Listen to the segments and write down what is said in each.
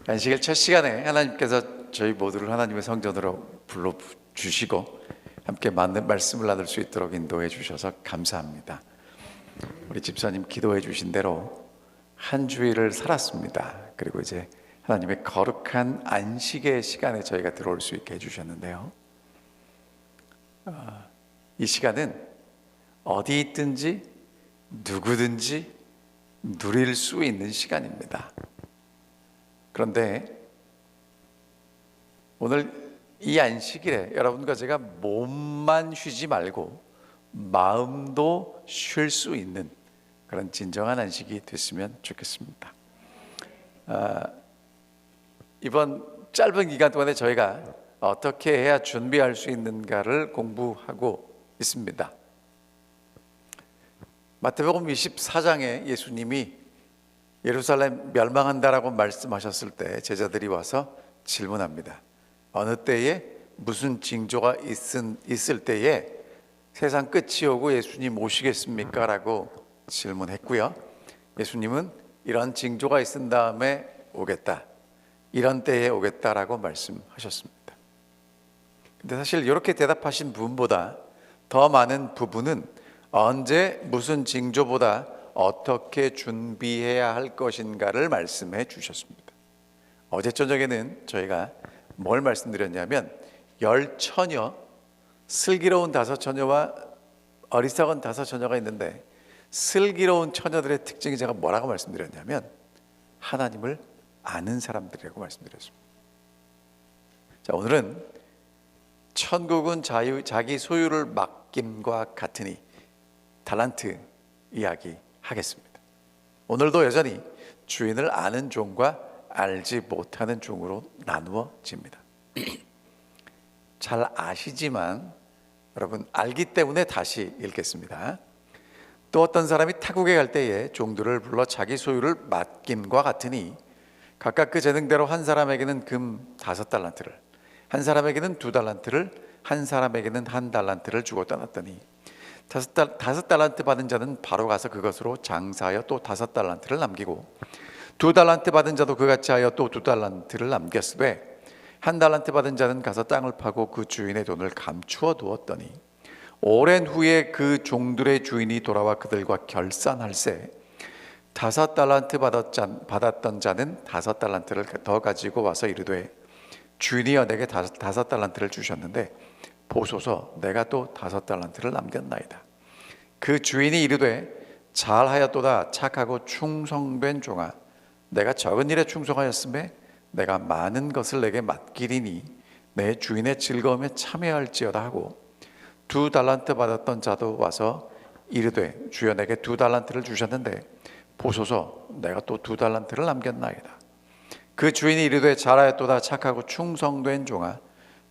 안식일 첫 시간에 하나님께서 저희 모두를 하나님의 성전으로 불러주시고 함께 맞는 말씀을 나눌 수 있도록 인도해 주셔서 감사합니다. 우리 집사님 기도해 주신 대로 한 주일을 살았습니다. 그리고 이제 하나님의 거룩한 안식의 시간에 저희가 들어올 수 있게 해주셨는데요, 이 시간은 어디 있든지 누구든지 누릴 수 있는 시간입니다. 그런데 오늘 이 안식일에 여러분과 제가 몸만 쉬지 말고 마음도 쉴 수 있는 그런 진정한 안식이 됐으면 좋겠습니다. 이번 짧은 기간 동안에 저희가 어떻게 해야 준비할 수 있는가를 공부하고 있습니다. 마태복음 24장에 예수님이 예루살렘 멸망한다라고 말씀하셨을 때 제자들이 와서 질문합니다. 어느 때에 무슨 징조가 있을 때에 세상 끝이 오고 예수님 오시겠습니까? 라고 질문했고요, 예수님은 이런 징조가 있은 다음에 오겠다, 이런 때에 오겠다라고 말씀하셨습니다. 근데 사실 이렇게 대답하신 부분보다 더 많은 부분은 언제 무슨 징조보다 어떻게 준비해야 할 것인가를 말씀해 주셨습니다. 어제 저녁에는 저희가 뭘 말씀드렸냐면 열처녀, 슬기로운 5처녀와 어리석은 5처녀가 있는데 슬기로운 처녀들의 특징이 제가 뭐라고 말씀드렸냐면 하나님을 아는 사람들이라고 말씀드렸습니다. 자, 오늘은 천국은 자기 소유를 맡김과 같으니 달란트 이야기 하겠습니다. 오늘도 여전히 주인을 아는 종과 알지 못하는 종으로 나누어집니다. 잘 아시지만 여러분 알기 때문에 다시 읽겠습니다. 또 어떤 사람이 타국에 갈 때에 종들을 불러 자기 소유를 맡김과 같으니 각각 그 재능대로 한 사람에게는 금 5달란트를, 한 사람에게는 2달란트를, 한 사람에게는 1달란트를 주고 떠났더니 5달란트 받은 자는 바로 가서 그것으로 장사하여 또 5달란트를 남기고 2달란트 받은 자도 그같이 하여 또 2달란트를 남겼으되 1달란트 받은 자는 가서 땅을 파고 그 주인의 돈을 감추어 두었더니 오랜 후에 그 종들의 주인이 돌아와 그들과 결산할세 5달란트 받았던 자는 5달란트를 더 가지고 와서 이르되 주인이여 내게 5달란트를 주셨는데 보소서 내가 또 5달란트를 남겼나이다. 그 주인이 이르되 잘하였도다 착하고 충성된 종아, 내가 적은 일에 충성하였음에 내가 많은 것을 내게 맡기리니 내 주인의 즐거움에 참여할지어다 하고 2달란트 받았던 자도 와서 이르되 주여 내게 2달란트를 주셨는데 보소서 내가 또 2달란트를 남겼나이다. 그 주인이 이르되 잘하였도다 착하고 충성된 종아,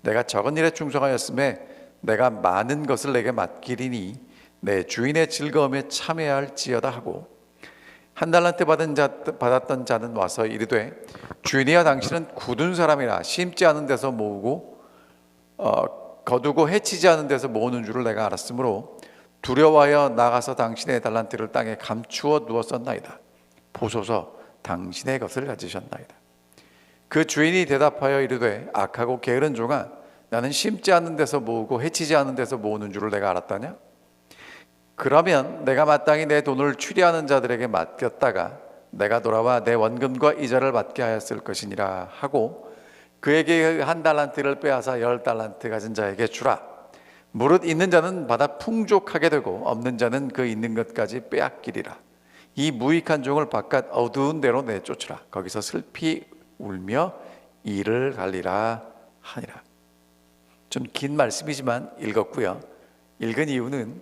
내가 적은 일에 충성하였음에 내가 많은 것을 내게 맡기리니 내 주인의 즐거움에 참여할지어다 하고 1달란트 받았던 자는 와서 이르되 주인이여 당신은 굳은 사람이라 심지 않은 데서 모으고 거두고 해치지 않은 데서 모으는 줄을 내가 알았으므로 두려워하여 나가서 당신의 달란트를 땅에 감추어 누었었나이다. 보소서 당신의 것을 가지셨나이다. 그 주인이 대답하여 이르되 악하고 게으른 종아, 나는 심지 않는 데서 모으고 해치지 않는 데서 모으는 줄을 내가 알았다냐? 그러면 내가 마땅히 내 돈을 추리하는 자들에게 맡겼다가 내가 돌아와 내 원금과 이자를 받게 하였을 것이니라 하고 그에게 1달란트를 빼앗아 10달란트 가진 자에게 주라. 무릇 있는 자는 받아 풍족하게 되고 없는 자는 그 있는 것까지 빼앗기리라. 이 무익한 종을 바깥 어두운 데로 내쫓으라. 거기서 슬피 울며 이를 갈리라 하니라. 좀 긴 말씀이지만 읽었고요, 읽은 이유는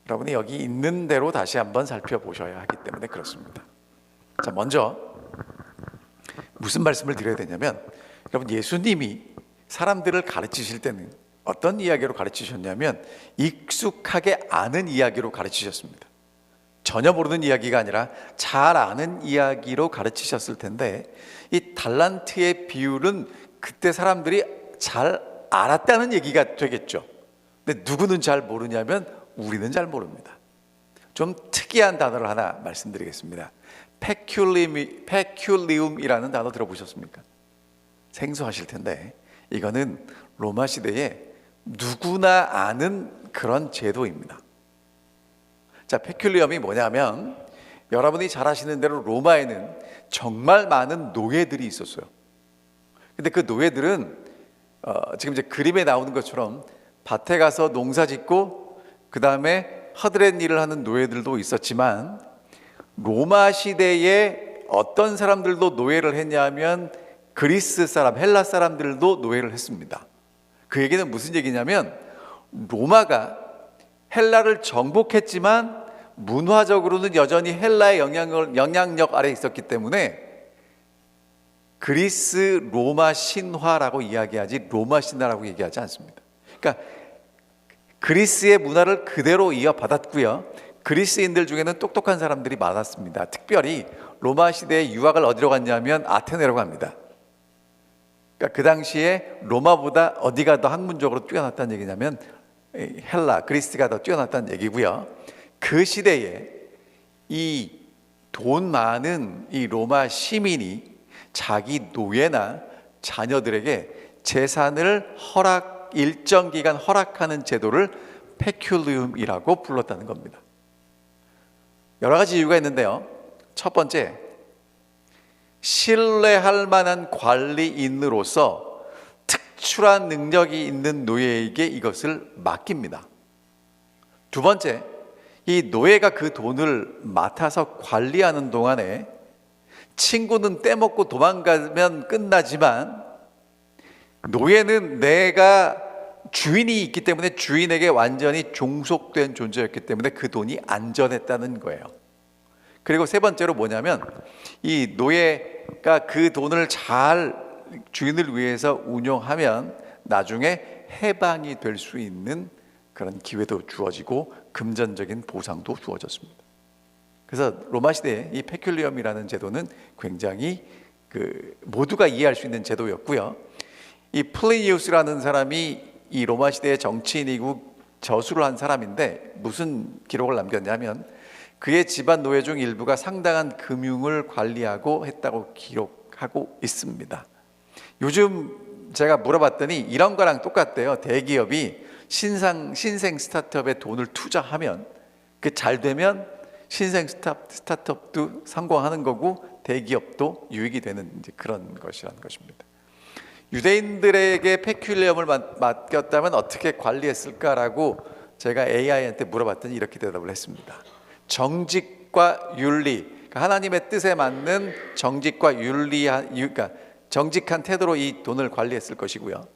여러분이 여기 있는 대로 다시 한번 살펴보셔야 하기 때문에 그렇습니다. 자, 먼저 무슨 말씀을 드려야 되냐면, 여러분 예수님이 사람들을 가르치실 때는 어떤 이야기로 가르치셨냐면 익숙하게 아는 이야기로 가르치셨습니다. 전혀 모르는 이야기가 아니라 잘 아는 이야기로 가르치셨을 텐데 이 달란트의 비율은 그때 사람들이 잘 알았다는 얘기가 되겠죠. 근데 누구는 잘 모르냐면 우리는 잘 모릅니다. 좀 특이한 단어를 하나 말씀드리겠습니다. 페큘리움이라는 단어 들어보셨습니까? 생소하실 텐데 이거는 로마 시대에 누구나 아는 그런 제도입니다. 자, 페큘리움이 뭐냐면 여러분이 잘 아시는 대로 로마에는 정말 많은 노예들이 있었어요. 근데 그 노예들은 지금 이제 그림에 나오는 것처럼 밭에 가서 농사 짓고 그 다음에 허드렛 일을 하는 노예들도 있었지만 로마 시대에 어떤 사람들도 노예를 했냐면 그리스 사람, 헬라 사람들도 노예를 했습니다. 그 얘기는 무슨 얘기냐면 로마가 헬라를 정복했지만 문화적으로는 여전히 헬라의 영향력 아래에 있었기 때문에 그리스 로마 신화라고 이야기하지 로마 신화라고 얘기하지 않습니다. 그러니까 그리스의 문화를 그대로 이어받았고요. 그리스인들 중에는 똑똑한 사람들이 많았습니다. 특별히 로마 시대의 유학을 어디로 갔냐면 아테네로 갑니다. 그러니까 그 당시에 로마보다 어디가 더 학문적으로 뛰어났다는 얘기냐면 헬라, 그리스가 더 뛰어났다는 얘기고요. 그 시대에 이 돈 많은 이 로마 시민이 자기 노예나 자녀들에게 재산을 일정 기간 허락하는 제도를 페큘리움이라고 불렀다는 겁니다. 여러 가지 이유가 있는데요. 첫 번째, 신뢰할 만한 관리인으로서 특출한 능력이 있는 노예에게 이것을 맡깁니다. 두 번째, 이 노예가 그 돈을 맡아서 관리하는 동안에 친구는 떼먹고 도망가면 끝나지만 노예는 내가 주인이 있기 때문에 주인에게 완전히 종속된 존재였기 때문에 그 돈이 안전했다는 거예요. 그리고 세 번째로 뭐냐면 이 노예가 그 돈을 잘 주인을 위해서 운용하면 나중에 해방이 될 수 있는 그런 기회도 주어지고 금전적인 보상도 주어졌습니다. 그래서 로마 시대에 이 페큘리움이라는 제도는 굉장히 모두가 이해할 수 있는 제도였고요. 이 플리니우스라는 사람이 이 로마 시대의 정치인이고 저술을 한 사람인데 무슨 기록을 남겼냐면 그의 집안 노예 중 일부가 상당한 금융을 관리하고 했다고 기록하고 있습니다. 요즘 제가 물어봤더니 이런 거랑 똑같대요. 대기업이 신생 스타트업에 돈을 투자하면 그 잘 되면 신생 스타트업도 성공하는 거고 대기업도 유익이 되는 이제 그런 것이라는 것입니다. 유대인들에게 페큘리움을 맡겼다면 어떻게 관리했을까라고 제가 AI한테 물어봤더니 이렇게 대답을 했습니다. 정직과 윤리, 그러니까 하나님의 뜻에 맞는 정직과 그러니까 정직한 태도로 이 돈을 관리했을 것이고요.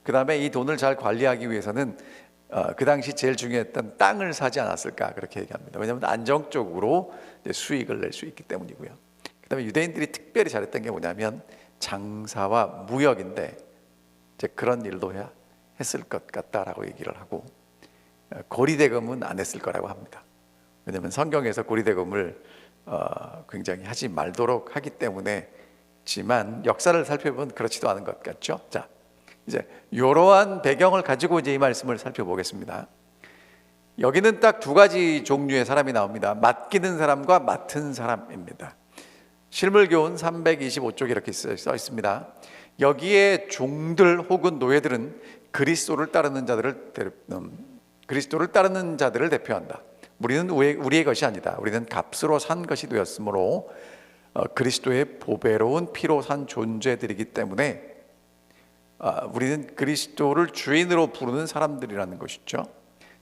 그 다음에 이 돈을 잘 관리하기 위해서는 그 당시 제일 중요했던 땅을 사지 않았을까 그렇게 얘기합니다. 왜냐하면 안정적으로 수익을 낼 수 있기 때문이고요. 그 다음에 유대인들이 특별히 잘했던 게 뭐냐면 장사와 무역인데 이제 그런 일도 했을 것 같다라고 얘기를 하고 고리대금은 안 했을 거라고 합니다. 왜냐하면 성경에서 고리대금을 굉장히 하지 말도록 하기 때문에 지만 역사를 살펴보면 그렇지도 않은 것 같죠. 자, 이제 이러한 배경을 가지고 이제 이 말씀을 살펴보겠습니다. 여기는 딱 두 가지 종류의 사람이 나옵니다. 맡기는 사람과 맡은 사람입니다. 실물교훈 325쪽에 이렇게 써 있습니다. 여기에 종들 혹은 노예들은 그리스도를 따르는 자들을 대표한다. 우리는 우리의 것이 아니다. 우리는 값으로 산 것이 되었으므로 그리스도의 보배로운 피로 산 존재들이기 때문에 우리는 그리스도를 주인으로 부르는 사람들이라는 것이죠.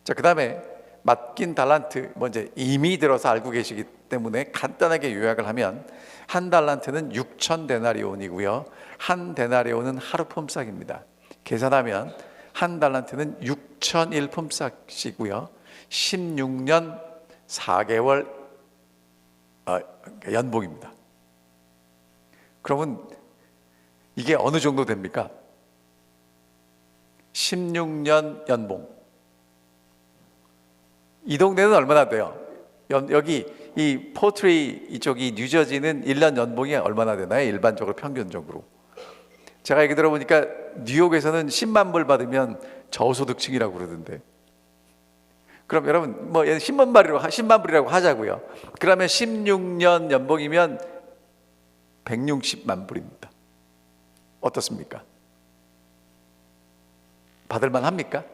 자, 그 다음에 맡긴 달란트, 먼저 이미 들어서 알고 계시기 때문에 간단하게 요약을 하면 한 달란트는 6천 데나리온이고요. 한 데나리온은 하루 품삯입니다. 계산하면 한 달란트는 6,001 품삯이고요. 16년 4개월 연봉입니다. 그러면 이게 어느 정도 됩니까? 16년 연봉. 이 동네는 얼마나 돼요? 여기 이 포트리 이쪽이 뉴저지는 1년 연봉이 얼마나 되나요? 일반적으로 평균적으로. 제가 얘기 들어보니까 뉴욕에서는 10만 불 받으면 저소득층이라고 그러던데 그럼 여러분 뭐 10만 불이라고 하자고요. 그러면 16년 연봉이면 160만 불입니다. 어떻습니까? 받을만 합니까?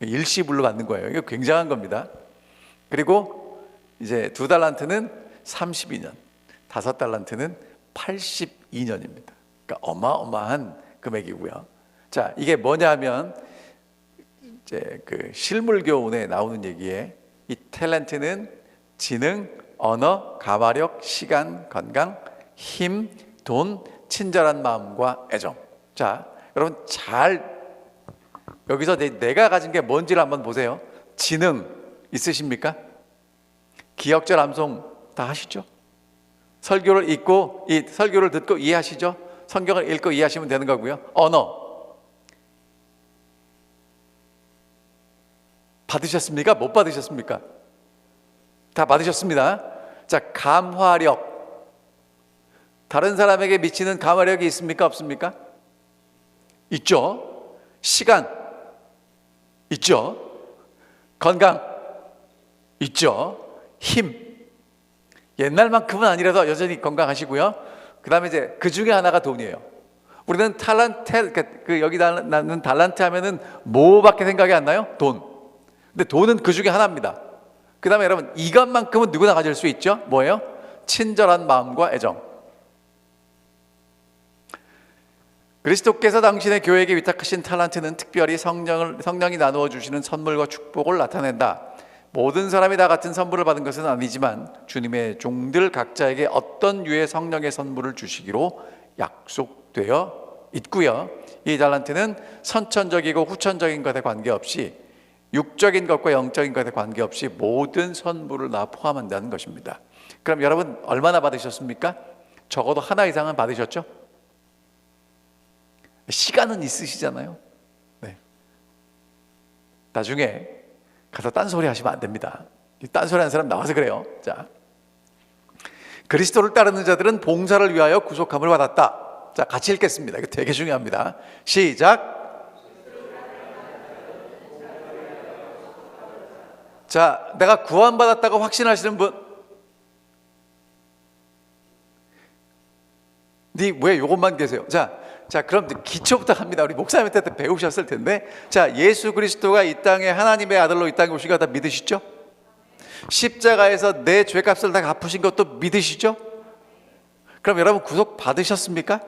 일시불로 받는 거예요. 이거 굉장한 겁니다. 그리고 이제 2달란트는 32년, 5달란트는 82년입니다. 그러니까 어마어마한 금액이고요. 자, 이게 뭐냐면 이제 그 실물교훈에 나오는 얘기에 이 탤런트는 지능, 언어, 가마력, 시간, 건강, 힘, 돈, 친절한 마음과 애정. 자, 여러분 잘 여기서 내가 가진 게 뭔지를 한번 보세요. 지능 있으십니까? 기억절 암송 다 하시죠? 설교를 읽고 이 설교를 듣고 이해하시죠? 성경을 읽고 이해하시면 되는 거고요. 언어 받으셨습니까? 못 받으셨습니까? 다 받으셨습니다. 자, 감화력, 다른 사람에게 미치는 감화력이 있습니까? 없습니까? 있죠. 시간 있죠. 건강 있죠. 힘, 옛날만큼은 아니라도 여전히 건강하시고요. 그 다음에 이제 그 중에 하나가 돈이에요. 우리는 여기 나는 달란트 하면은 뭐밖에 생각이 안 나요? 돈. 근데 돈은 그 중에 하나입니다. 그 다음에 여러분 이것만큼은 누구나 가질 수 있죠. 뭐예요? 친절한 마음과 애정. 그리스도께서 당신의 교회에게 위탁하신 탤런트는 특별히 성령이 나누어 주시는 선물과 축복을 나타낸다. 모든 사람이 다 같은 선물을 받은 것은 아니지만 주님의 종들 각자에게 어떤 유의 성령의 선물을 주시기로 약속되어 있고요. 이 탤런트는 선천적이고 후천적인 것에 관계없이 육적인 것과 영적인 것에 관계없이 모든 선물을 다 포함한다는 것입니다. 그럼 여러분 얼마나 받으셨습니까? 적어도 하나 이상은 받으셨죠? 시간은 있으시잖아요. 네. 나중에 가서 딴소리 하시면 안 됩니다. 딴소리 하는 사람 나와서 그래요. 자, 그리스도를 따르는 자들은 봉사를 위하여 구속함을 받았다. 자, 같이 읽겠습니다. 이거 되게 중요합니다. 시작. 자, 내가 구원받았다고 확신하시는 분, 왜 요것만 계세요? 자, 그럼 기초부터 합니다. 우리 목사님한테 배우셨을 텐데, 자, 예수 그리스도가 이 땅에 하나님의 아들로 이 땅에 오신 거 다 믿으시죠? 십자가에서 내 죄값을 다 갚으신 것도 믿으시죠? 그럼 여러분 구속 받으셨습니까?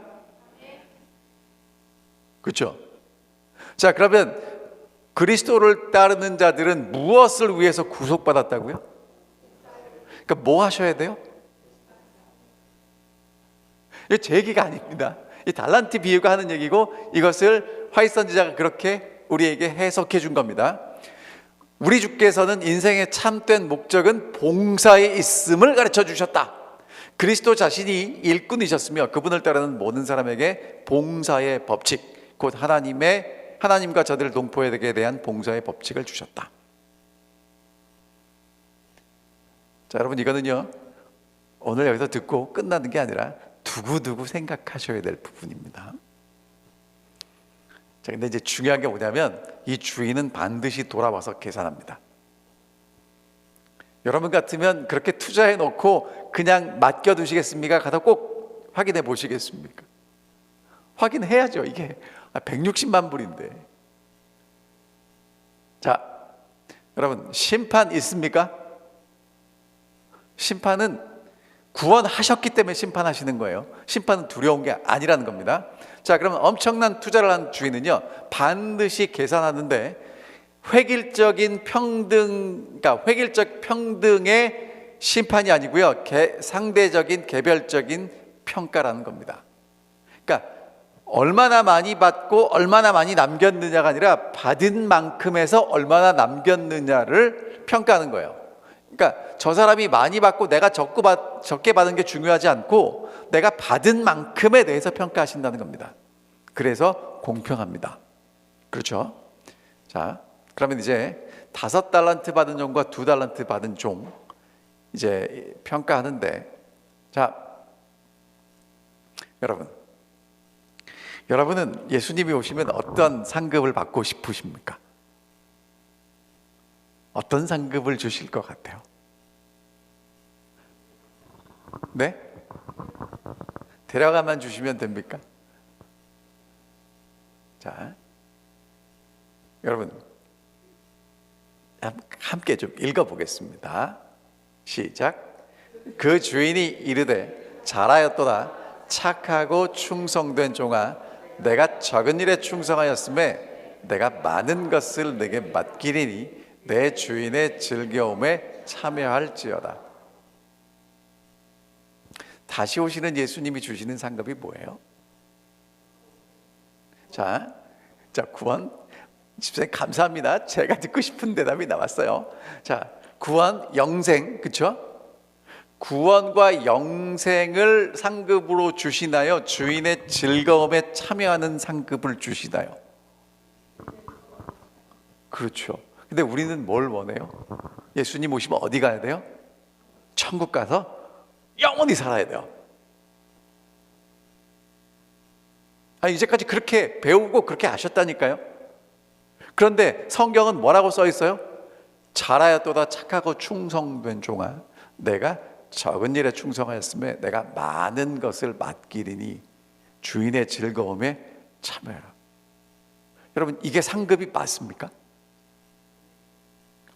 그렇죠? 자, 그러면 그리스도를 따르는 자들은 무엇을 위해서 구속받았다고요? 그러니까 뭐 하셔야 돼요? 이거 제 얘기가 아닙니다. 이 달란트 비유가 하는 얘기고, 이것을 화이트 선지자가 그렇게 우리에게 해석해 준 겁니다. 우리 주께서는 인생의 참된 목적은 봉사에 있음을 가르쳐 주셨다. 그리스도 자신이 일꾼이셨으며 그분을 따르는 모든 사람에게 봉사의 법칙, 곧 하나님과 저들 동포에게 대한 봉사의 법칙을 주셨다. 자, 여러분 이거는요 오늘 여기서 듣고 끝나는 게 아니라 두고두고 생각하셔야 될 부분입니다. 자, 근데 이제 중요한 게 뭐냐면 이 주인은 반드시 돌아와서 계산합니다. 여러분 같으면 그렇게 투자해 놓고 그냥 맡겨두시겠습니까? 가서 꼭 확인해 보시겠습니까? 확인해야죠. 이게 160만 불인데. 자, 여러분 심판 있습니까? 심판은 구원하셨기 때문에 심판하시는 거예요. 심판은 두려운 게 아니라는 겁니다. 자, 그러면 엄청난 투자를 한 주인은요 반드시 계산하는데 획일적인 평등, 그러니까 획일적 평등의 심판이 아니고요 상대적인 개별적인 평가라는 겁니다. 그러니까 얼마나 많이 받고 얼마나 많이 남겼느냐가 아니라 받은 만큼에서 얼마나 남겼느냐를 평가하는 거예요. 그러니까 저 사람이 많이 받고 내가 적게 받은 게 중요하지 않고 내가 받은 만큼에 대해서 평가하신다는 겁니다. 그래서 공평합니다. 그렇죠? 자, 그러면 이제 5달란트 받은 종과 2달란트 받은 종 이제 평가하는데, 자, 여러분은 예수님이 오시면 어떤 상급을 받고 싶으십니까? 어떤 상급을 주실 것 같아요? 네? 데려가만 주시면 됩니까? 자, 여러분 함께 좀 읽어보겠습니다. 시작. 그 주인이 이르되 잘하였도다 착하고 충성된 종아, 내가 적은 일에 충성하였음에 내가 많은 것을 내게 맡기리니 내 주인의 즐거움에 참여할지어다. 다시 오시는 예수님이 주시는 상급이 뭐예요? 자, 구원. 집사님 감사합니다. 제가 듣고 싶은 대답이 나왔어요. 자, 구원, 영생, 그렇죠? 구원과 영생을 상급으로 주시나요? 주인의 즐거움에 참여하는 상급을 주시나요? 그렇죠. 근데 우리는 뭘 원해요? 예수님 오시면 어디 가야 돼요? 천국 가서 영원히 살아야 돼요. 이제까지 그렇게 배우고 그렇게 아셨다니까요. 그런데 성경은 뭐라고 써 있어요? 잘하였도다 착하고 충성된 종아, 내가 적은 일에 충성하였음에 내가 많은 것을 맡기리니 주인의 즐거움에 참여해라. 여러분, 이게 상급이 맞습니까?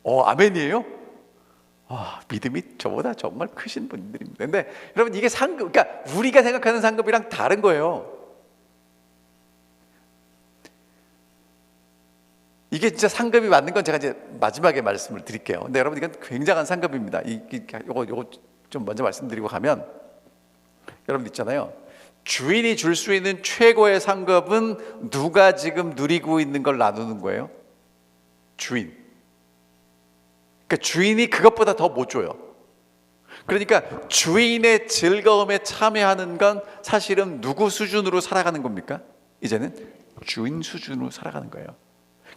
아멘이에요? 믿음이 저보다 정말 크신 분들입니다. 근데 여러분, 이게 상급, 그러니까 우리가 생각하는 상급이랑 다른 거예요. 이게 진짜 상급이 맞는 건 제가 이제 마지막에 말씀을 드릴게요. 근데 여러분, 이건 굉장한 상급입니다. 요거 좀 먼저 말씀드리고 가면, 여러분 있잖아요. 주인이 줄 수 있는 최고의 상급은 누가 지금 누리고 있는 걸 나누는 거예요? 주인. 그러니까 주인이 그것보다 더 못 줘요. 그러니까 주인의 즐거움에 참여하는 건 사실은 누구 수준으로 살아가는 겁니까? 이제는 주인 수준으로 살아가는 거예요.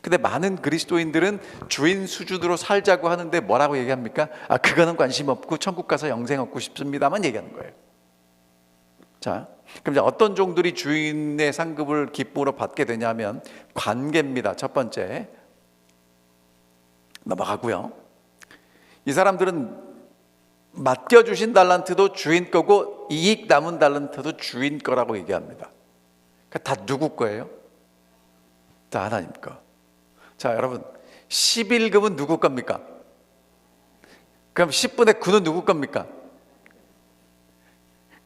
근데 많은 그리스도인들은 주인 수준으로 살자고 하는데 뭐라고 얘기합니까? 그거는 관심 없고 천국 가서 영생 얻고 싶습니다만 얘기하는 거예요. 자, 그럼 이제 어떤 종들이 주인의 상급을 기쁨으로 받게 되냐면 관계입니다. 첫 번째 넘어가고요. 이 사람들은 맡겨주신 달란트도 주인 거고 이익 남은 달란트도 주인 거라고 얘기합니다. 그러니까 다 누구 거예요? 다 하나님 거. 자, 여러분, 11급은 누구 겁니까? 그럼 10분의 9는 누구 겁니까?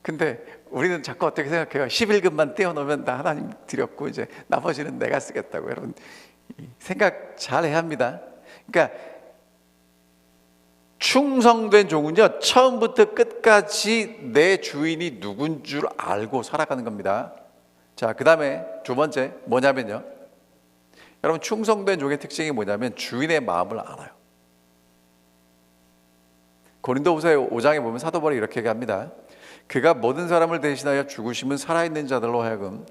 근데 우리는 자꾸 어떻게 생각해요? 11급만 떼어놓으면 나 하나님 드렸고 이제 나머지는 내가 쓰겠다고. 여러분, 생각 잘 해야 합니다. 그러니까 충성된 종은요, 처음부터 끝까지 내 주인이 누군 줄 알고 살아가는 겁니다. 자, 그 다음에 두 번째 뭐냐면요, 여러분, 충성된 종의 특징이 뭐냐면 주인의 마음을 알아요. 고린도후서 5장에 보면 사도 바울이 이렇게 얘기합니다. 그가 모든 사람을 대신하여 죽으심은 살아있는 자들로 하여금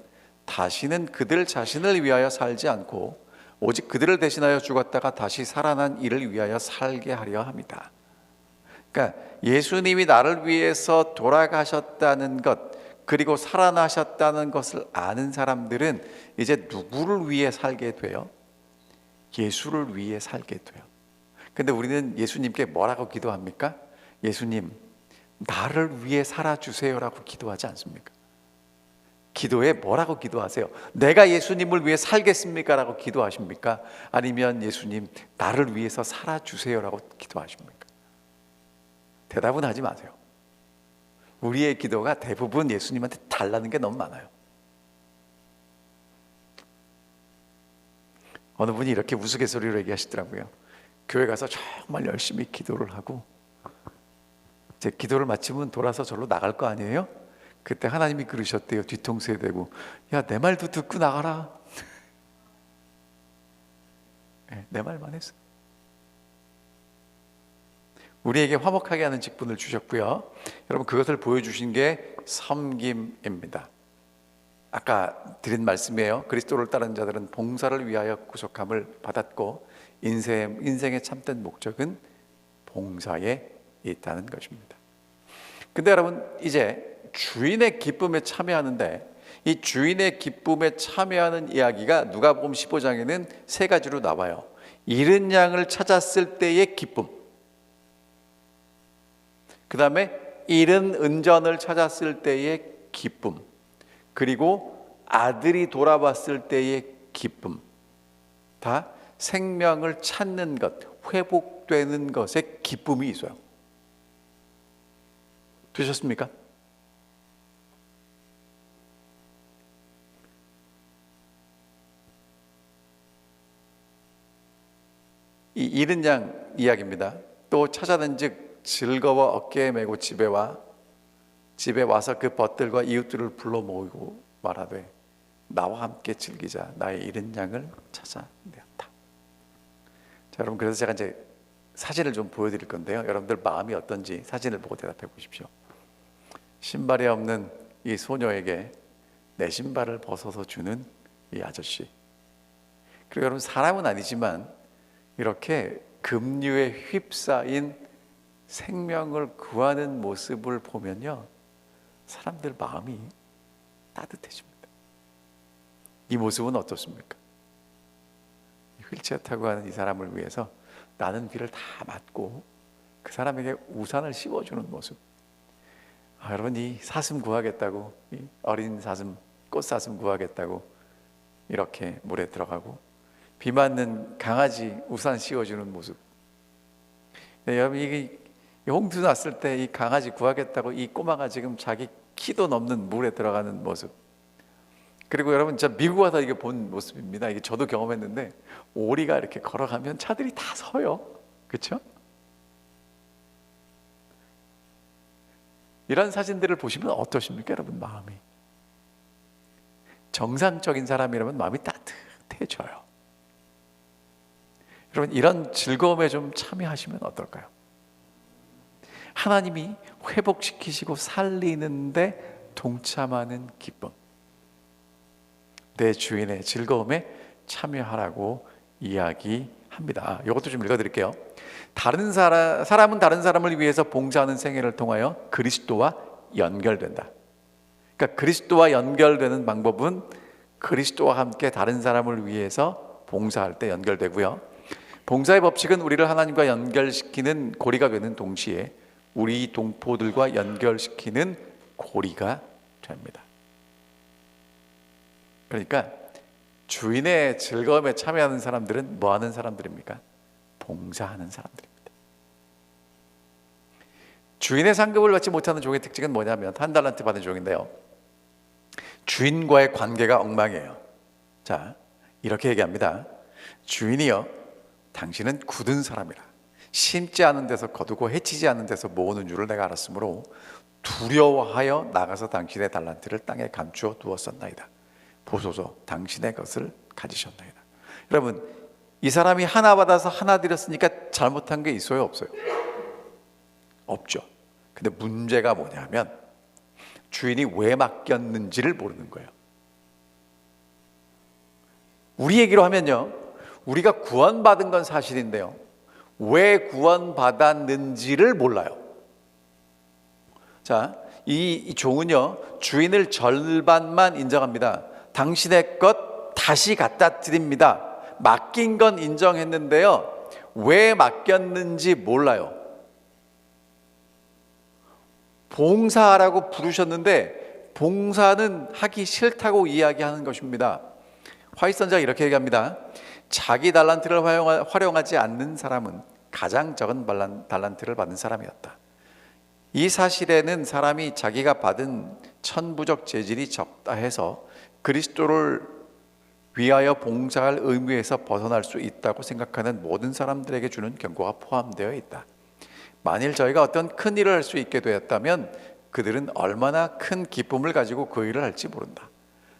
다시는 그들 자신을 위하여 살지 않고 오직 그들을 대신하여 죽었다가 다시 살아난 이를 위하여 살게 하려 합니다. 그러니까 예수님이 나를 위해서 돌아가셨다는 것, 그리고 살아나셨다는 것을 아는 사람들은 이제 누구를 위해 살게 돼요? 예수를 위해 살게 돼요. 근데 우리는 예수님께 뭐라고 기도합니까? 예수님, 나를 위해 살아주세요라고 기도하지 않습니까? 기도에 뭐라고 기도하세요? 내가 예수님을 위해 살겠습니까? 라고 기도하십니까? 아니면 예수님, 나를 위해서 살아주세요라고 기도하십니까? 대답은 하지 마세요. 우리의 기도가 대부분 예수님한테 달라는 게 너무 많아요. 어느 분이 이렇게 우스갯소리로 얘기하시더라고요. 교회 가서 정말 열심히 기도를 하고 이제 기도를 마치면 돌아서 절로 나갈 거 아니에요? 그때 하나님이 그러셨대요. 뒤통수에 대고, 야, 내 말도 듣고 나가라. 네, 내 말만 했어. 우리에게 화목하게 하는 직분을 주셨고요. 여러분, 그것을 보여주신 게 섬김입니다. 아까 드린 말씀이에요. 그리스도를 따르는 자들은 봉사를 위하여 구속함을 받았고 인생의 참된 목적은 봉사에 있다는 것입니다. 근데 여러분, 이제 주인의 기쁨에 참여하는데 이 주인의 기쁨에 참여하는 이야기가 누가복음 15장에는 세 가지로 나와요. 잃은 양을 찾았을 때의 기쁨, 그 다음에 잃은 은전을 찾았을 때의 기쁨, 그리고 아들이 돌아왔을 때의 기쁨, 다 생명을 찾는 것, 회복되는 것에 기쁨이 있어요. 되셨습니까? 이 잃은 양 이야기입니다. 또 찾아낸즉 즐거워 어깨에 메고 집에 와서 그 벗들과 이웃들을 불러 모이고 말하되 나와 함께 즐기자. 나의 잃은 양을 찾아내었다. 자, 여러분, 그래서 제가 이제 사진을 좀 보여드릴 건데요. 여러분들 마음이 어떤지 사진을 보고 대답해 보십시오. 신발이 없는 이 소녀에게 내 신발을 벗어서 주는 이 아저씨. 그리고 여러분, 사람은 아니지만 이렇게 급류에 휩싸인 생명을 구하는 모습을 보면요, 사람들 마음이 따뜻해집니다. 이 모습은 어떻습니까? 휠체어 타고 가는 이 사람을 위해서 나는 비를 다 맞고 그 사람에게 우산을 씌워주는 모습. 여러분, 이 사슴 구하겠다고, 이 어린 사슴, 꽃사슴 구하겠다고 이렇게 물에 들어가고 비 맞는 강아지 우산 씌워주는 모습. 네, 여러분, 이 홍수 났을 때 이 강아지 구하겠다고 이 꼬마가 지금 자기 키도 넘는 물에 들어가는 모습. 그리고 여러분, 저 미국 와서 이게 본 모습입니다. 이게 저도 경험했는데 오리가 이렇게 걸어가면 차들이 다 서요. 그렇죠? 이런 사진들을 보시면 어떠십니까, 여러분? 마음이 정상적인 사람이라면 마음이 따뜻해져요. 여러분, 이런 즐거움에 좀 참여하시면 어떨까요? 하나님이 회복시키시고 살리는데 동참하는 기쁨, 내 주인의 즐거움에 참여하라고 이야기합니다. 이것도 좀 읽어드릴게요. 사람은 다른 사람을 위해서 봉사하는 생애를 통하여 그리스도와 연결된다. 그러니까 그리스도와 연결되는 방법은 그리스도와 함께 다른 사람을 위해서 봉사할 때 연결되고요. 봉사의 법칙은 우리를 하나님과 연결시키는 고리가 되는 동시에 우리 동포들과 연결시키는 고리가 됩니다. 그러니까 주인의 즐거움에 참여하는 사람들은 뭐 하는 사람들입니까? 봉사하는 사람들입니다. 주인의 상급을 받지 못하는 종의 특징은 뭐냐면, 한 달란트 받은 종인데요, 주인과의 관계가 엉망이에요. 자, 이렇게 얘기합니다. 주인이여, 당신은 굳은 사람이라. 심지 않은 데서 거두고 해치지 않은 데서 모으는 줄을 내가 알았으므로 두려워하여 나가서 당신의 달란트를 땅에 감추어 두었었나이다. 보소서, 당신의 것을 가지셨나이다. 여러분, 이 사람이 하나 받아서 하나 드렸으니까 잘못한 게 있어요, 없어요? 없죠. 근데 문제가 뭐냐면 주인이 왜 맡겼는지를 모르는 거예요. 우리 얘기로 하면요, 우리가 구원받은 건 사실인데요, 왜 구원받았는지를 몰라요. 자, 이 종은요, 주인을 절반만 인정합니다. 당신의 것 다시 갖다 드립니다. 맡긴 건 인정했는데요, 왜 맡겼는지 몰라요. 봉사하라고 부르셨는데 봉사는 하기 싫다고 이야기하는 것입니다. 화이선자가 이렇게 얘기합니다. 자기 달란트를 활용하지 않는 사람은 가장 적은 달란트를 받은 사람이었다. 이 사실에는 사람이 자기가 받은 천부적 재질이 적다 해서 그리스도를 위하여 봉사할 의무에서 벗어날 수 있다고 생각하는 모든 사람들에게 주는 경고가 포함되어 있다. 만일 저희가 어떤 큰 일을 할 수 있게 되었다면 그들은 얼마나 큰 기쁨을 가지고 그 일을 할지 모른다.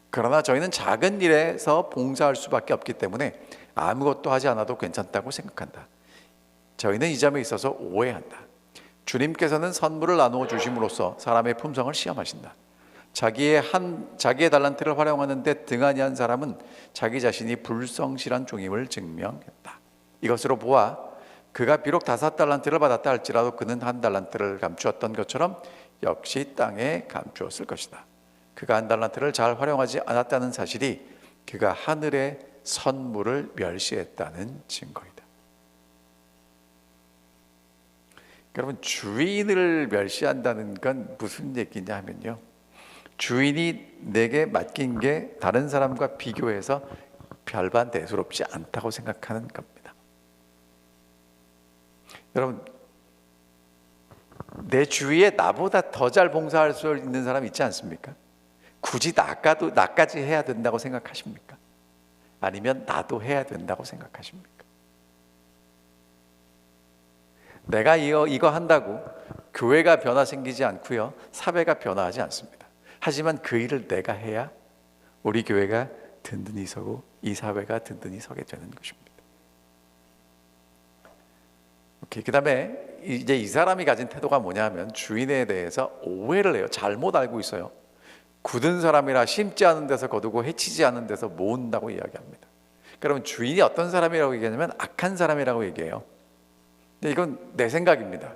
그러나 저희는 작은 일에서 봉사할 수밖에 없기 때문에 아무것도 하지 않아도 괜찮다고 생각한다. 저희는 이 점에 있어서 오해한다. 주님께서는 선물을 나누어 주심으로써 사람의 품성을 시험하신다. 자기의 달란트를 활용하는 데 등한히 한 사람은 자기 자신이 불성실한 종임을 증명했다. 이것으로 보아 그가 비록 5달란트를 받았다 할지라도 그는 1달란트를 감추었던 것처럼 역시 땅에 감추었을 것이다. 그가 1달란트를 잘 활용하지 않았다는 사실이 그가 하늘에 선물을 멸시했다는 증거이다. 여러분, 주인을 멸시한다는 건 무슨 얘기냐 하면요, 주인이 내게 맡긴 게 다른 사람과 비교해서 별반 대수롭지 않다고 생각하는 겁니다. 여러분, 내 주위에 나보다 더 잘 봉사할 수 있는 사람 있지 않습니까? 굳이 나까지 해야 된다고 생각하십니까? 아니면 나도 해야 된다고 생각하십니까? 내가 이거 한다고 교회가 변화 생기지 않고요, 사회가 변화하지 않습니다. 하지만 그 일을 내가 해야 우리 교회가 든든히 서고 이 사회가 든든히 서게 되는 것입니다. 오케이. 그다음에 이제 이 사람이 가진 태도가 뭐냐면 주인에 대해서 오해를 해요. 잘못 알고 있어요. 굳은 사람이라 심지 않은 데서 거두고 해치지 않은 데서 모은다고 이야기합니다. 그러면 주인이 어떤 사람이라고 얘기하냐면 악한 사람이라고 얘기해요. 근데 이건 내 생각입니다.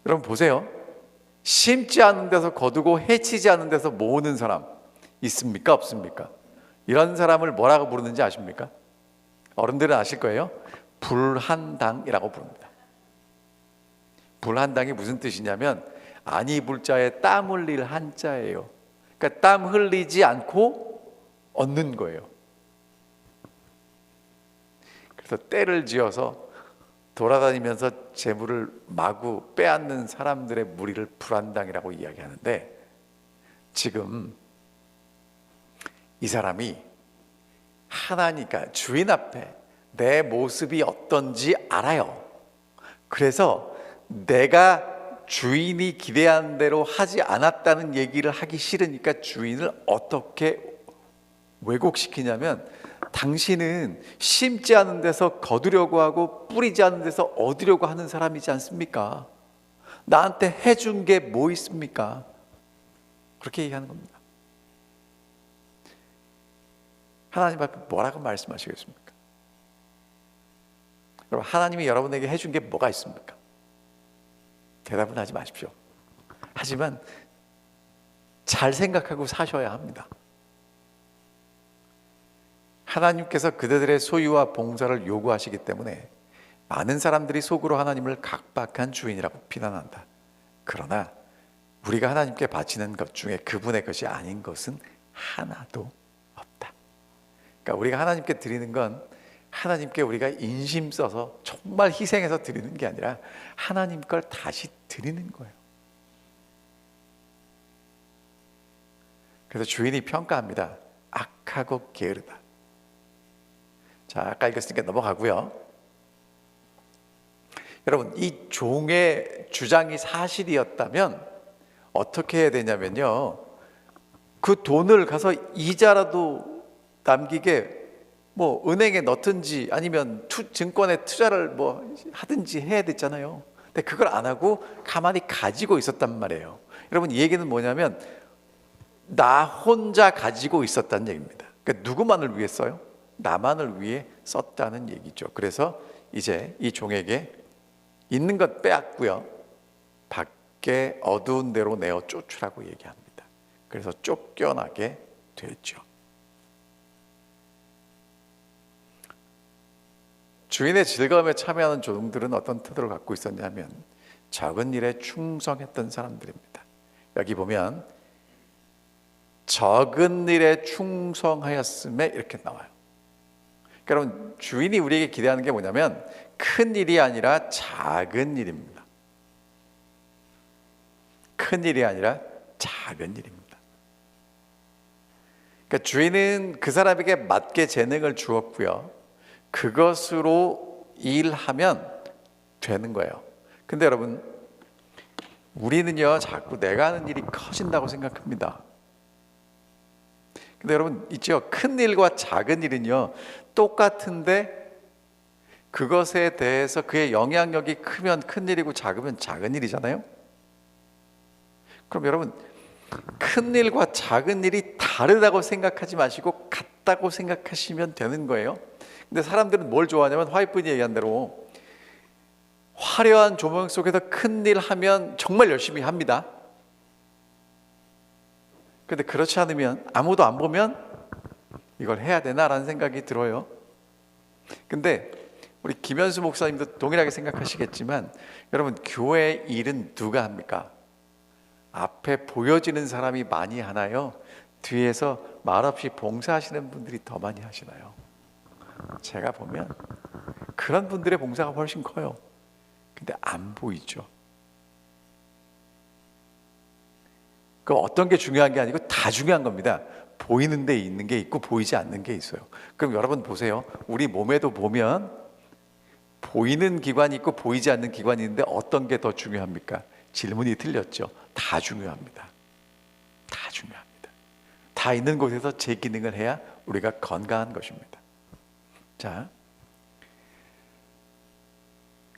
여러분 보세요. 심지 않은 데서 거두고 해치지 않은 데서 모으는 사람 있습니까? 없습니까? 이런 사람을 뭐라고 부르는지 아십니까? 어른들은 아실 거예요. 불한당이라고 부릅니다. 불한당이 무슨 뜻이냐면 아니 불자에 땀 흘릴 한자예요. 그러니까 땀 흘리지 않고 얻는 거예요. 그래서 때를 지어서 돌아다니면서 재물을 마구 빼앗는 사람들의 무리를 불한당이라고 이야기하는데, 지금 이 사람이 하나니까 주인 앞에 내 모습이 어떤지 알아요. 그래서 내가 주인이 기대한 대로 하지 않았다는 얘기를 하기 싫으니까 주인을 어떻게 왜곡시키냐면, 당신은 심지 않은 데서 거두려고 하고 뿌리지 않은 데서 얻으려고 하는 사람이지 않습니까? 나한테 해준 게 뭐 있습니까? 그렇게 얘기하는 겁니다. 하나님 앞에 뭐라고 말씀하시겠습니까? 여러분, 하나님이 여러분에게 해준 게 뭐가 있습니까? 대답은 하지 마십시오. 하지만 잘 생각하고 사셔야 합니다. 하나님께서 그들의 소유와 봉사를 요구하시기 때문에 많은 사람들이 속으로 하나님을 각박한 주인이라고 비난한다. 그러나 우리가 하나님께 바치는 것 중에 그분의 것이 아닌 것은 하나도 없다. 그러니까 우리가 하나님께 드리는 건 하나님께 우리가 인심 써서 정말 희생해서 드리는 게 아니라 하나님 걸 다시 드리는 거예요. 그래서 주인이 평가합니다. 악하고 게으르다. 자, 아까 읽었으니까 넘어가고요. 여러분, 이 종의 주장이 사실이었다면 어떻게 해야 되냐면요, 그 돈을 가서 이자라도 남기게 뭐 은행에 넣든지 아니면 증권에 투자를 뭐 하든지 해야 됐잖아요. 근데 그걸 안 하고 가만히 가지고 있었단 말이에요. 여러분, 이 얘기는 뭐냐면 나 혼자 가지고 있었다는 얘기입니다. 그러니까 누구만을 위해 써요? 나만을 위해 썼다는 얘기죠. 그래서 이제 이 종에게 있는 것 빼앗고요, 밖에 어두운 데로 내어 쫓으라고 얘기합니다. 그래서 쫓겨나게 됐죠. 주인의 즐거움에 참여하는 종들은 어떤 태도를 갖고 있었냐면 적은 일에 충성했던 사람들입니다. 여기 보면 적은 일에 충성하였음에 이렇게 나와요. 여러분, 주인이 우리에게 기대하는 게 뭐냐면 큰 일이 아니라 작은 일입니다. 큰 일이 아니라 작은 일입니다. 그러니까 주인은 그 사람에게 맞게 재능을 주었고요, 그것으로 일하면 되는 거예요. 근데 여러분, 우리는요 자꾸 내가 하는 일이 커진다고 생각합니다. 근데 여러분 있죠, 큰 일과 작은 일은요 똑같은데 그것에 대해서 그의 영향력이 크면 큰 일이고 작으면 작은 일이잖아요. 그럼 여러분, 큰 일과 작은 일이 다르다고 생각하지 마시고 같다고 생각하시면 되는 거예요. 근데 사람들은 뭘 좋아하냐면 화이트분이 얘기한 대로 화려한 조명 속에서 큰 일 하면 정말 열심히 합니다. 근데 그렇지 않으면, 아무도 안 보면 이걸 해야 되나라는 생각이 들어요. 근데 우리 김현수 목사님도 동일하게 생각하시겠지만, 여러분, 교회 일은 누가 합니까? 앞에 보여지는 사람이 많이 하나요? 뒤에서 말없이 봉사하시는 분들이 더 많이 하시나요? 제가 보면 그런 분들의 봉사가 훨씬 커요. 근데 안 보이죠. 그럼 어떤 게 중요한 게 아니고 다 중요한 겁니다. 보이는 데 있는 게 있고 보이지 않는 게 있어요. 그럼 여러분 보세요. 우리 몸에도 보면 보이는 기관이 있고 보이지 않는 기관이 있는데 어떤 게 더 중요합니까? 질문이 틀렸죠. 다 중요합니다. 다 중요합니다. 다 있는 곳에서 제 기능을 해야 우리가 건강한 것입니다. 자,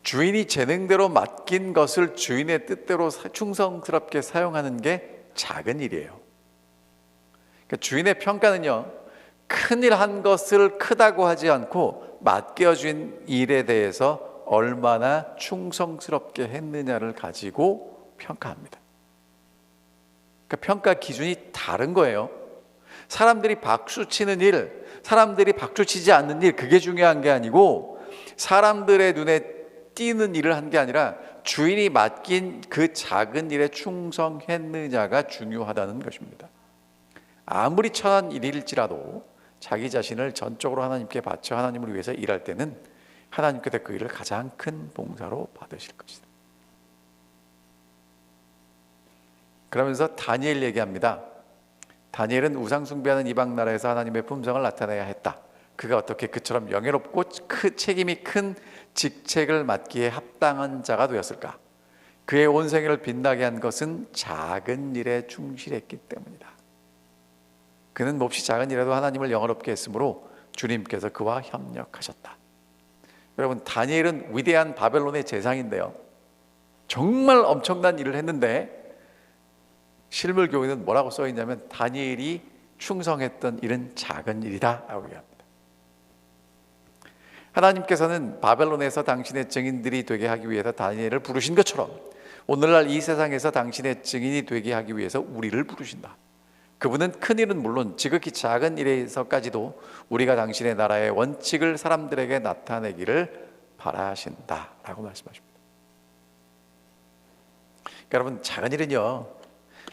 주인이 재능대로 맡긴 것을 주인의 뜻대로 충성스럽게 사용하는 게 작은 일이에요. 그러니까 주인의 평가는요, 큰일 한 것을 크다고 하지 않고 맡겨진 일에 대해서 얼마나 충성스럽게 했느냐를 가지고 평가합니다. 그러니까 평가 기준이 다른 거예요. 사람들이 박수 치는 일, 사람들이 박수 치지 않는 일, 그게 중요한 게 아니고 사람들의 눈에 띄는 일을 한 게 아니라 주인이 맡긴 그 작은 일에 충성했느냐가 중요하다는 것입니다. 아무리 천한 일일지라도 자기 자신을 전적으로 하나님께 바쳐 하나님을 위해서 일할 때는 하나님께서 그 일을 가장 큰 봉사로 받으실 것이다. 그러면서 다니엘 얘기합니다. 다니엘은 우상 숭배하는 이방 나라에서 하나님의 품성을 나타내야 했다. 그가 어떻게 그처럼 명예롭고 책임이 큰 직책을 맡기에 합당한 자가 되었을까? 그의 온 생애를 빛나게 한 것은 작은 일에 충실했기 때문이다. 그는 몹시 작은 일에도 하나님을 영화롭게 했으므로 주님께서 그와 협력하셨다. 여러분, 다니엘은 위대한 바벨론의 재상인데요, 정말 엄청난 일을 했는데 실물 교훈은 뭐라고 써 있냐면 다니엘이 충성했던 일은 작은 일이다 라고 얘기합니다. 하나님께서는 바벨론에서 당신의 증인들이 되게 하기 위해서 다니엘을 부르신 것처럼 오늘날 이 세상에서 당신의 증인이 되게 하기 위해서 우리를 부르신다. 그분은 큰 일은 물론 지극히 작은 일에서까지도 우리가 당신의 나라의 원칙을 사람들에게 나타내기를 바라신다 라고 말씀하십니다. 그러니까 여러분, 작은 일은요,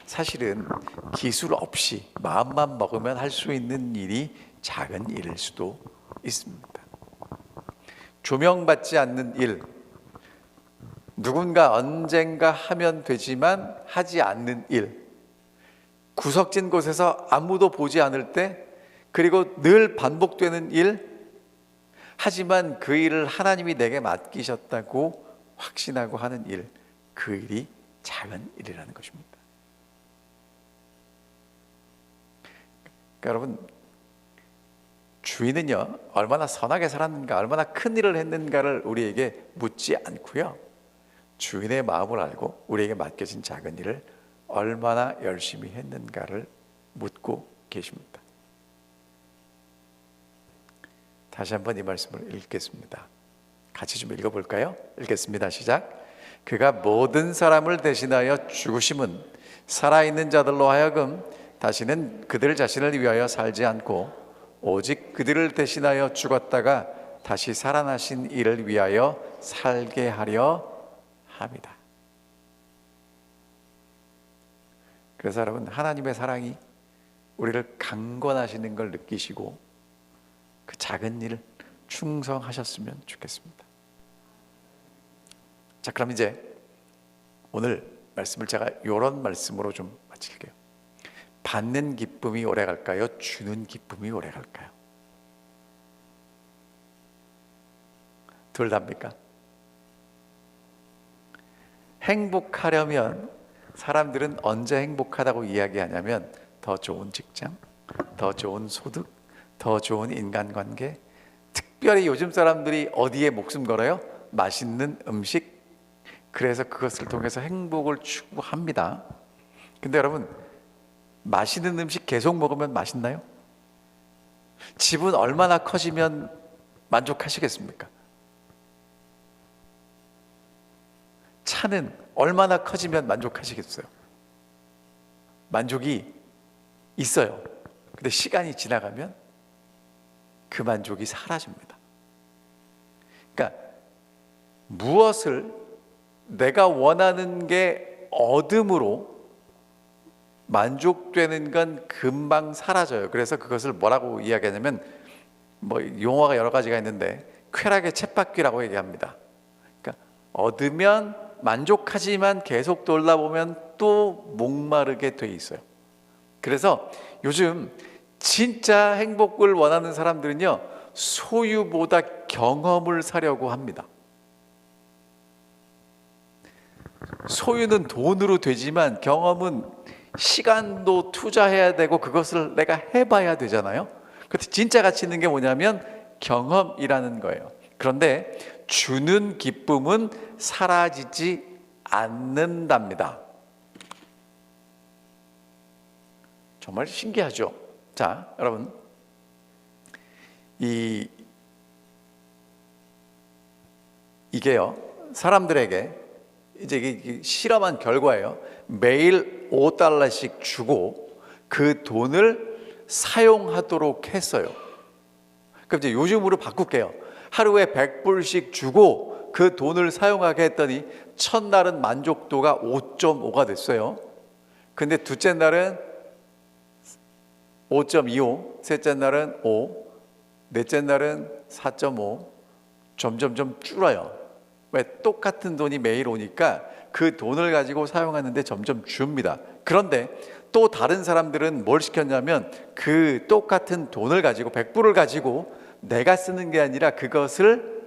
사실은 기술 없이 마음만 먹으면 할 수 있는 일이 작은 일일 수도 있습니다. 조명받지 않는 일, 누군가 언젠가 하면 되지만 하지 않는 일, 구석진 곳에서 아무도 보지 않을 때, 그리고 늘 반복되는 일, 하지만 그 일을 하나님이 내게 맡기셨다고 확신하고 하는 일, 그 일이 작은 일이라는 것입니다. 그러니까 여러분, 주인은요, 얼마나 선하게 살았는가, 얼마나 큰 일을 했는가를 우리에게 묻지 않고요, 주인의 마음을 알고 우리에게 맡겨진 작은 일을 얼마나 열심히 했는가를 묻고 계십니다. 다시 한번 이 말씀을 읽겠습니다. 같이 좀 읽어볼까요? 읽겠습니다. 시작. 그가 모든 사람을 대신하여 죽으심은 살아있는 자들로 하여금 다시는 그들 자신을 위하여 살지 않고 오직 그들을 대신하여 죽었다가 다시 살아나신 이를 위하여 살게 하려 합니다. 그래서 여러분, 하나님의 사랑이 우리를 강권하시는 걸 느끼시고 그 작은 일을 충성하셨으면 좋겠습니다. 자, 그럼 이제 오늘 말씀을 제가 이런 말씀으로 좀 마칠게요. 받는 기쁨이 오래 갈까요? 주는 기쁨이 오래 갈까요? 둘 다입니까? 행복하려면 사람들은 언제 행복하다고 이야기하냐면 더 좋은 직장, 더 좋은 소득, 더 좋은 인간관계, 특별히 요즘 사람들이 어디에 목숨 걸어요? 맛있는 음식. 그래서 그것을 통해서 행복을 추구합니다. 근데 여러분, 맛있는 음식 계속 먹으면 맛있나요? 집은 얼마나 커지면 만족하시겠습니까? 차는 얼마나 커지면 만족하시겠어요? 만족이 있어요. 근데 시간이 지나가면 그 만족이 사라집니다. 그러니까 무엇을 내가 원하는 게 얻음으로 만족되는 건 금방 사라져요. 그래서 그것을 뭐라고 이야기하냐면 뭐 용어가 여러 가지가 있는데 쾌락의 쳇바퀴라고 얘기합니다. 그러니까 얻으면 만족하지만 계속 돌다 보면 또 목마르게 돼 있어요. 그래서 요즘 진짜 행복을 원하는 사람들은요, 소유보다 경험을 사려고 합니다. 소유는 돈으로 되지만 경험은 시간도 투자해야 되고 그것을 내가 해봐야 되잖아요. 그래서 진짜 가치 있는 게 뭐냐면 경험이라는 거예요. 그런데 주는 기쁨은 사라지지 않는답니다. 정말 신기하죠? 자, 여러분, 이게요, 사람들에게 이제 이게 실험한 결과예요. 매일 $5씩 주고 그 돈을 사용하도록 했어요. 그럼 이제 요즘으로 바꿀게요. 하루에 $100씩 주고 그 돈을 사용하게 했더니 첫날은 만족도가 5.5가 됐어요. 근데 둘째 날은 5.25, 셋째 날은 5, 넷째 날은 4.5, 점점점 줄어요. 왜? 똑같은 돈이 매일 오니까 그 돈을 가지고 사용하는데 점점 줍니다. 그런데 또 다른 사람들은 뭘 시켰냐면 그 똑같은 돈을 가지고 $100을 가지고 내가 쓰는 게 아니라 그것을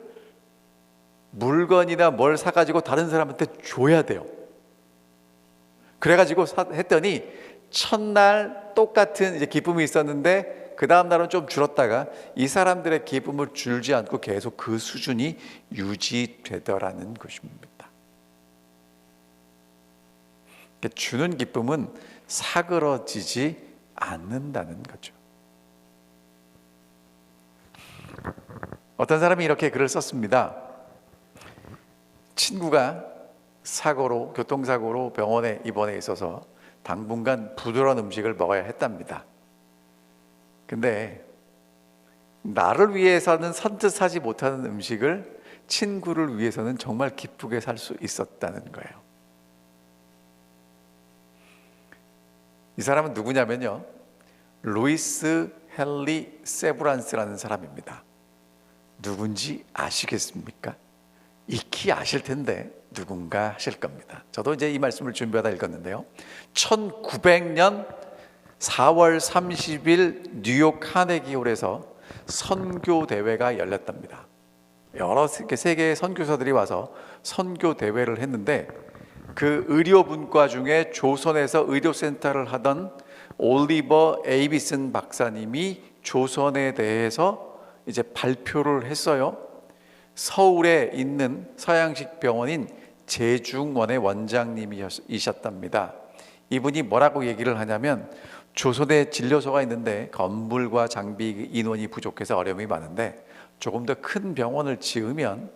물건이나 뭘 사가지고 다른 사람한테 줘야 돼요. 그래가지고 했더니 첫날 똑같은 이제 기쁨이 있었는데 그 다음 날은 좀 줄었다가 이 사람들의 기쁨을 줄지 않고 계속 그 수준이 유지되더라는 것입니다. 주는 기쁨은 사그러지지 않는다는 거죠. 어떤 사람이 이렇게 글을 썼습니다. 친구가 교통사고로 병원에 입원해 있어서 당분간 부드러운 음식을 먹어야 했답니다. 근데 나를 위해서는 선뜻 사지 못하는 음식을 친구를 위해서는 정말 기쁘게 살 수 있었다는 거예요. 이 사람은 누구냐면요, 루이스 헨리 세브란스라는 사람입니다. 누군지 아시겠습니까? 익히 아실 텐데 누군가 하실 겁니다. 저도 이제 이 말씀을 준비하다 읽었는데요, 1900년 4월 30일 뉴욕 카네기홀에서 선교 대회가 열렸답니다. 여러 세계의 선교사들이 와서 선교 대회를 했는데 그 의료분과 중에 조선에서 의료센터를 하던 올리버 에이비슨 박사님이 조선에 대해서 이제 발표를 했어요. 서울에 있는 서양식 병원인 제중원의 원장님이셨답니다. 이분이 뭐라고 얘기를 하냐면 조선에 진료소가 있는데 건물과 장비 인원이 부족해서 어려움이 많은데 조금 더 큰 병원을 지으면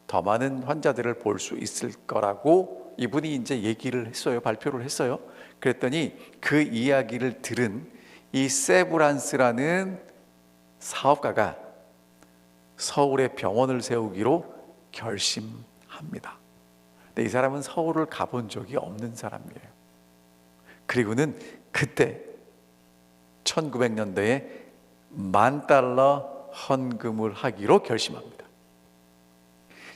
더 많은 환자들을 볼 수 있을 거라고 이분이 이제 얘기를 했어요. 발표를 했어요. 그랬더니 그 이야기를 들은 이 세브란스라는 사업가가 서울에 병원을 세우기로 결심합니다. 근데 이 사람은 서울을 가본 적이 없는 사람이에요. 그리고는 그때 1900년대에 $10,000 헌금을 하기로 결심합니다.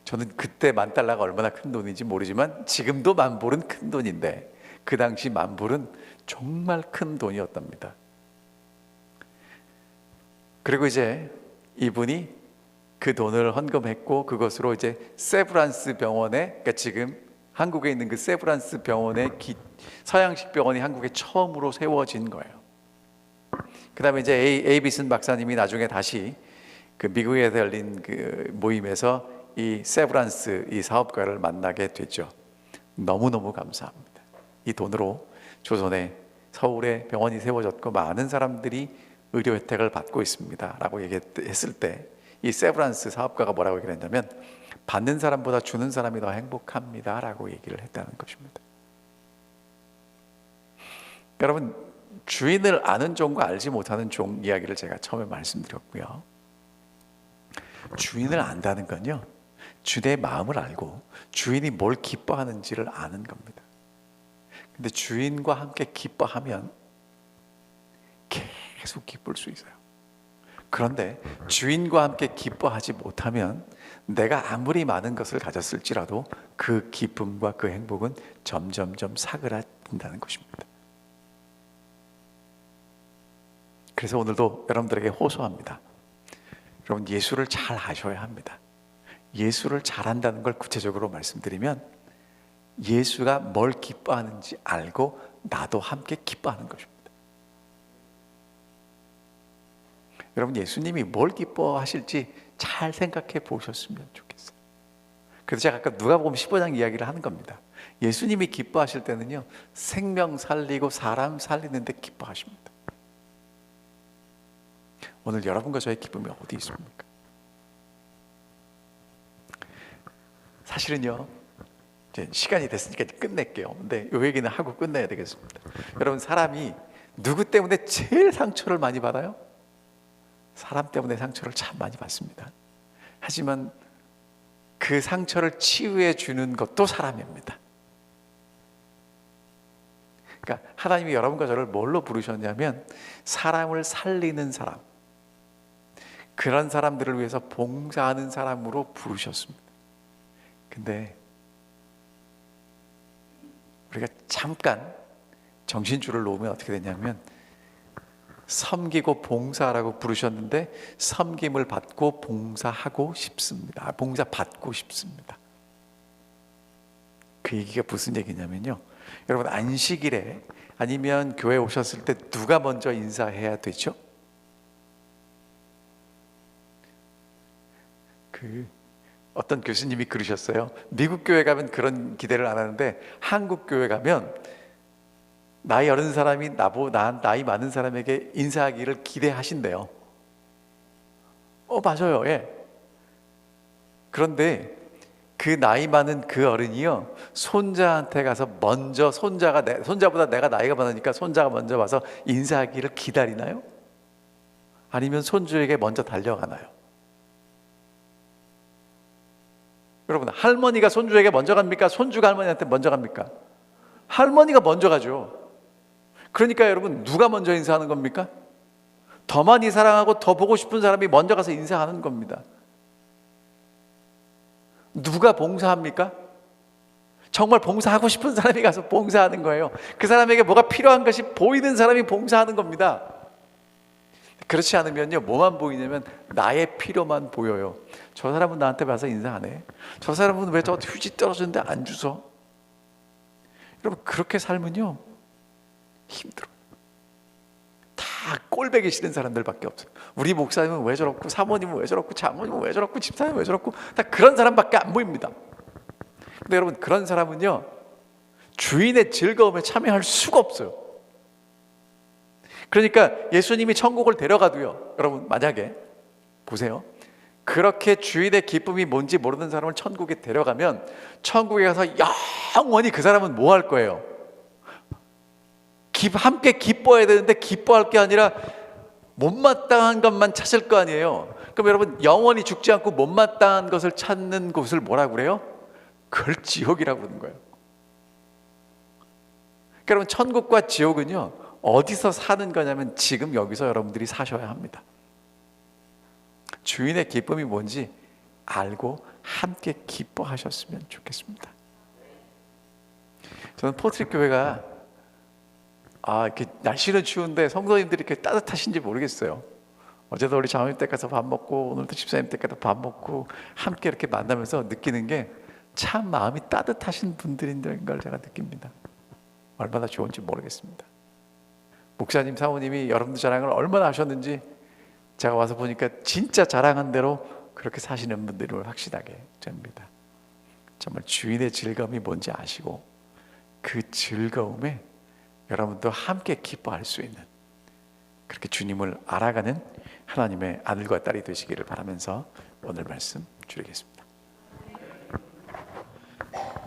저는 그때 $10,000가 얼마나 큰 돈인지 모르지만 지금도 $10,000은 큰 돈인데 그 당시 $10,000은 정말 큰 돈이었답니다. 그리고 이제 이분이 그 돈을 헌금했고 그것으로 이제 세브란스 병원에, 그러니까 지금 한국에 있는 그 세브란스 병원의 서양식 병원이 한국에 처음으로 세워진 거예요. 그 다음에 이제 에이비슨 박사님이 나중에 다시 그 미국에서 열린 그 모임에서 이 세브란스 이 사업가를 만나게 됐죠. 너무너무 감사합니다. 이 돈으로 조선에 서울에 병원이 세워졌고 많은 사람들이 의료 혜택을 받고 있습니다 라고 얘기했을 때 이 세브란스 사업가가 뭐라고 얘기를 했냐면 받는 사람보다 주는 사람이 더 행복합니다 라고 얘기를 했다는 것입니다. 여러분, 주인을 아는 종과 알지 못하는 종 이야기를 제가 처음에 말씀드렸고요. 주인을 안다는 건요, 주인의 마음을 알고 주인이 뭘 기뻐하는지를 아는 겁니다. 근데 주인과 함께 기뻐하면 계속 기쁠 수 있어요. 그런데 주인과 함께 기뻐하지 못하면 내가 아무리 많은 것을 가졌을지라도 그 기쁨과 그 행복은 점점점 사그라든다는 것입니다. 그래서 오늘도 여러분들에게 호소합니다. 여러분, 예수를 잘 아셔야 합니다. 예수를 잘 안다는 걸 구체적으로 말씀드리면, 예수가 뭘 기뻐하는지 알고 나도 함께 기뻐하는 것입니다. 여러분, 예수님이 뭘 기뻐하실지 잘 생각해 보셨으면 좋겠어요. 그래서 제가 아까 누가복음 15장 이야기를 하는 겁니다. 예수님이 기뻐하실 때는요, 생명 살리고 사람 살리는데 기뻐하십니다. 오늘 여러분과 저의 기쁨이 어디 있습니까? 사실은요, 이제 시간이 됐으니까 끝낼게요. 근데 이 얘기는 하고 끝내야 되겠습니다. 여러분, 사람이 누구 때문에 제일 상처를 많이 받아요? 사람 때문에 상처를 참 많이 받습니다. 하지만 그 상처를 치유해 주는 것도 사람입니다. 그러니까 하나님이 여러분과 저를 뭘로 부르셨냐면, 사람을 살리는 사람, 그런 사람들을 위해서 봉사하는 사람으로 부르셨습니다. 근데 우리가 잠깐 정신줄을 놓으면 어떻게 되냐면, 섬기고 봉사라고 부르셨는데 섬김을 받고 봉사하고 싶습니다. 봉사 받고 싶습니다. 그 얘기가 무슨 얘기냐면요, 여러분, 안식일에 아니면 교회 오셨을 때 누가 먼저 인사해야 되죠? 어떤 교수님이 그러셨어요. 미국 교회 가면 그런 기대를 안 하는데 한국 교회 가면 나이 어린 사람이 나이 많은 사람에게 인사하기를 기대하신대요. 맞아요. 예. 그런데 그 나이 많은 그 어른이요, 손자한테 가서 먼저, 손자보다 내가 나이가 많으니까 손자가 먼저 와서 인사하기를 기다리나요? 아니면 손주에게 먼저 달려가나요? 여러분, 할머니가 손주에게 먼저 갑니까? 손주가 할머니한테 먼저 갑니까? 할머니가 먼저 가죠. 그러니까 여러분, 누가 먼저 인사하는 겁니까? 더 많이 사랑하고 더 보고 싶은 사람이 먼저 가서 인사하는 겁니다. 누가 봉사합니까? 정말 봉사하고 싶은 사람이 가서 봉사하는 거예요. 그 사람에게 뭐가 필요한 것이 보이는 사람이 봉사하는 겁니다. 그렇지 않으면요, 뭐만 보이냐면 나의 필요만 보여요. 저 사람은 나한테 와서 인사 안 해. 저 사람은 왜 저 휴지 떨어졌는데 안 주워? 여러분, 그렇게 살면요 힘들어요. 다 꼴배기 싫은 사람들밖에 없어요. 우리 목사님은 왜 저렇고, 사모님은 왜 저렇고, 장모님은 왜 저렇고, 집사님은 왜 저렇고, 다 그런 사람밖에 안 보입니다. 근데 여러분, 그런 사람은요 주인의 즐거움에 참여할 수가 없어요. 그러니까 예수님이 천국을 데려가도요, 여러분, 만약에 보세요, 그렇게 주인의 기쁨이 뭔지 모르는 사람을 천국에 데려가면 천국에 가서 영원히 그 사람은 뭐 할 거예요? 함께 기뻐해야 되는데 기뻐할 게 아니라 못마땅한 것만 찾을 거 아니에요. 그럼 여러분, 영원히 죽지 않고 못마땅한 것을 찾는 곳을 뭐라고 그래요? 그걸 지옥이라고 그러는 거예요. 그러니까 여러분, 천국과 지옥은요 어디서 사는 거냐면 지금 여기서 여러분들이 사셔야 합니다. 주인의 기쁨이 뭔지 알고 함께 기뻐하셨으면 좋겠습니다. 저는 포트리 교회가 이렇게 날씨는 추운데 성도님들이 이렇게 따뜻하신지 모르겠어요. 어제도 우리 장로님 댁 가서 밥 먹고 오늘도 집사님 댁 가서 밥 먹고 함께 이렇게 만나면서 느끼는 게 참 마음이 따뜻하신 분들인 걸 제가 느낍니다. 얼마나 좋은지 모르겠습니다. 목사님, 사모님이 여러분들 자랑을 얼마나 하셨는지 제가 와서 보니까 진짜 자랑한 대로 그렇게 사시는 분들을 확실하게 됩니다. 정말 주인의 즐거움이 뭔지 아시고 그 즐거움에 여러분도 함께 기뻐할 수 있는, 그렇게 주님을 알아가는 하나님의 아들과 딸이 되시기를 바라면서 오늘 말씀 줄이겠습니다.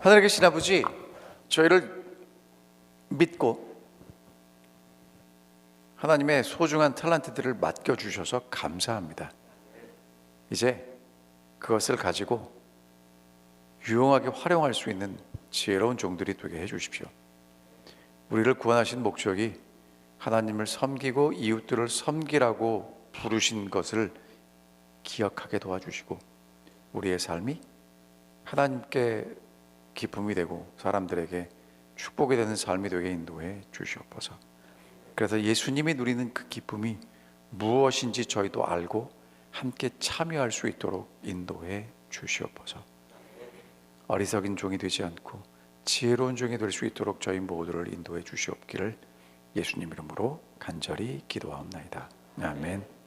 하늘에 계신 아버지, 저희를 믿고 하나님의 소중한 탤런트들을 맡겨주셔서 감사합니다. 이제 그것을 가지고 유용하게 활용할 수 있는 지혜로운 종들이 되게 해주십시오. 우리를 구원하신 목적이 하나님을 섬기고 이웃들을 섬기라고 부르신 것을 기억하게 도와주시고, 우리의 삶이 하나님께 기쁨이 되고 사람들에게 축복이 되는 삶이 되게 인도해 주시옵소서. 그래서 예수님이 누리는 그 기쁨이 무엇인지 저희도 알고 함께 참여할 수 있도록 인도해 주시옵소서. 어리석은 종이 되지 않고 지혜로운 종이 될 수 있도록 저희 모두를 인도해 주시옵기를 예수님 이름으로 간절히 기도하옵나이다. 아멘.